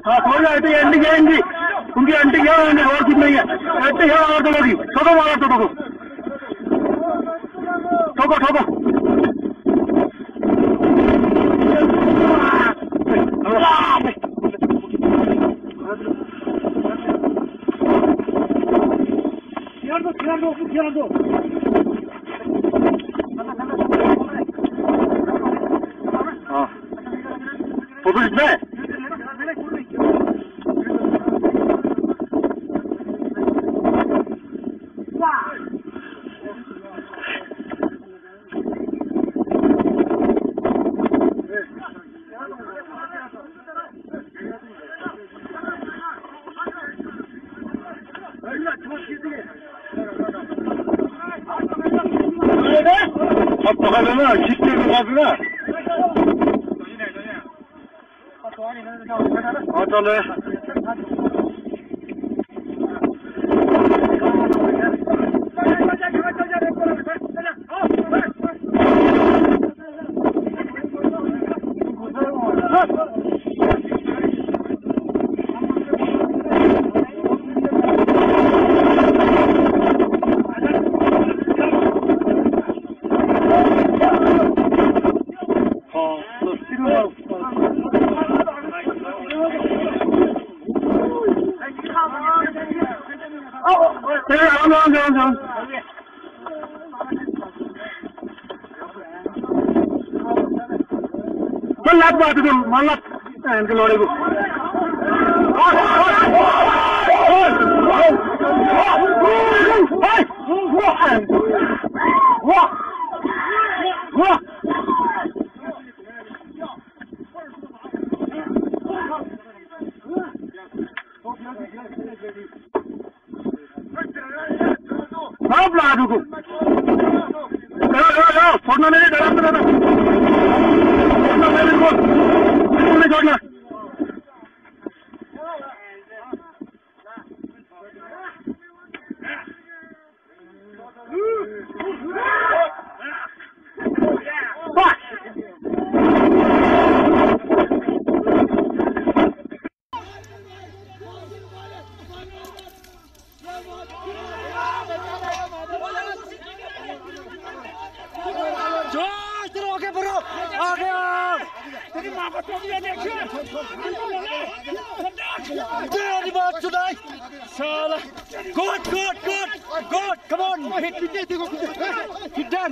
हाँ थोड़ी एंडी जाएंगी उनकी एंटी क्या है और कुछ नहीं है एंटी है और चलोगी ठोको मारो ठोको ठोको ठोको हाँ फोटो कितना है अब पकड़ लेना खींचने के बाद ना हाँ चले बात मान इनके लौड़े को छोड़ना नहीं छोड़ना तेरी बात सुनाई साला good come on hit down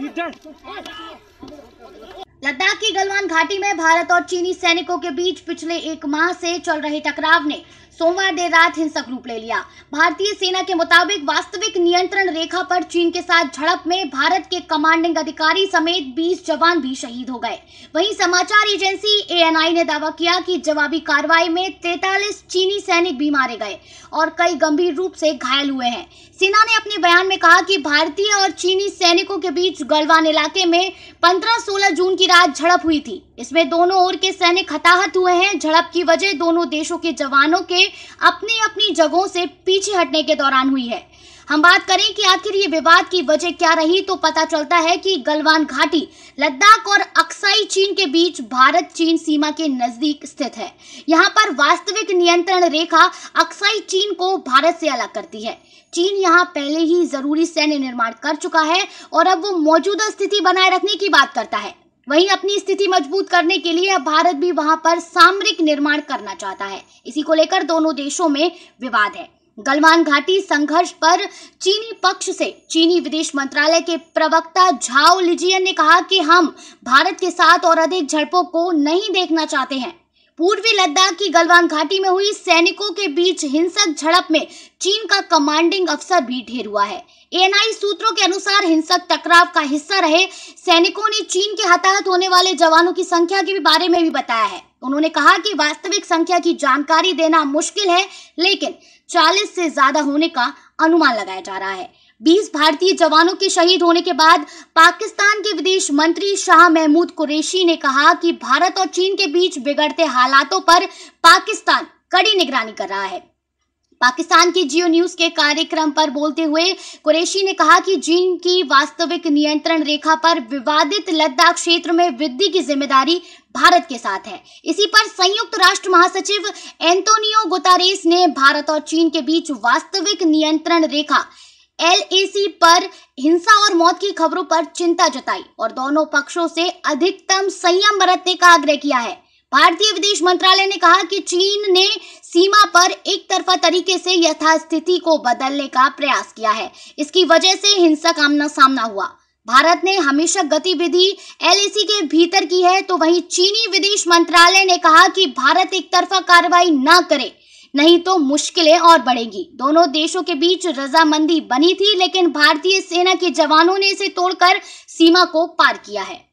Ladakh की गलवान घाटी में भारत और चीनी सैनिकों के बीच पिछले 1 माह से चल रहे टकराव ने सोमवार देर रात हिंसक रूप ले लिया। भारतीय सेना के मुताबिक वास्तविक नियंत्रण रेखा पर चीन के साथ झड़प में भारत के कमांडिंग अधिकारी समेत 20 जवान भी शहीद हो गए। वहीं समाचार एजेंसी ANI ने दावा किया कि जवाबी कार्रवाई में 43 चीनी सैनिक भी मारे गए और कई गंभीर रूप से घायल हुए हैं। सेना ने अपने बयान में कहा कि भारतीय और चीनी सैनिकों के बीच गलवान इलाके में 15-16 जून की रात झड़प हुई थी। इसमें दोनों ओर के सैनिक हताहत हुए हैं। झड़प की वजह दोनों देशों के जवानों के अपनी अपनी जगहों से पीछे हटने के दौरान हुई है। हम बात करें कि आखिर ये विवाद की वजह क्या रही, तो पता चलता है कि गलवान घाटी लद्दाख और अक्साई चीन के बीच भारत चीन सीमा के नजदीक स्थित है। यहाँ पर वास्तविक नियंत्रण रेखा अक्साई चीन को भारत से अलग करती है। चीन यहाँ पहले ही जरूरी सैन्य निर्माण कर चुका है और अब वो मौजूदा स्थिति बनाए रखने की बात करता है। वहीं अपनी स्थिति मजबूत करने के लिए अब भारत भी वहां पर सामरिक निर्माण करना चाहता है। इसी को लेकर दोनों देशों में विवाद है। गलवान घाटी संघर्ष पर चीनी पक्ष से चीनी विदेश मंत्रालय के प्रवक्ता झाओ लिजियन ने कहा कि हम भारत के साथ और अधिक झड़पों को नहीं देखना चाहते हैं। पूर्वी लद्दाख की गलवान घाटी में हुई सैनिकों के बीच हिंसक झड़प में चीन का कमांडिंग अफसर भी ढेर हुआ है। ANI सूत्रों के अनुसार हिंसक टकराव का हिस्सा रहे सैनिकों ने चीन के हताहत होने वाले जवानों की संख्या के बारे में भी बताया है। उन्होंने कहा कि वास्तविक संख्या की जानकारी देना मुश्किल है, लेकिन 40 से ज्यादा होने का अनुमान लगाया जा रहा है। 20 भारतीय जवानों के शहीद होने के बाद पाकिस्तान के विदेश मंत्री शाह महमूद कुरैशी ने कहा कि भारत और चीन के बीच बिगड़ते हालातों पर पाकिस्तान कड़ी निगरानी कर रहा है। पाकिस्तान की जियो न्यूज के कार्यक्रम पर बोलते हुए कुरैशी ने कहा कि चीन की वास्तविक नियंत्रण रेखा पर विवादित लद्दाख क्षेत्र में वृद्धि की जिम्मेदारी भारत के साथ है। इसी पर संयुक्त राष्ट्र महासचिव एंटोनियो गुतेरेस ने भारत और चीन के बीच वास्तविक नियंत्रण रेखा LAC पर हिंसा और मौत की खबरों पर चिंता जताई और दोनों पक्षों से अधिकतम संयम बरतने का आग्रह किया है। भारतीय विदेश मंत्रालय ने कहा कि चीन ने सीमा पर एक तरफा तरीके से यथास्थिति को बदलने का प्रयास किया है। इसकी वजह से हिंसक आमना सामना हुआ। भारत ने हमेशा गतिविधि LAC के भीतर की है, तो वहीं चीनी विदेश मंत्रालय ने कहा कि भारत एक तरफा कार्रवाई न करे, नहीं तो मुश्किलें और बढ़ेंगी। दोनों देशों के बीच रजामंदी बनी थी, लेकिन भारतीय सेना के जवानों ने इसे तोड़कर सीमा को पार किया है।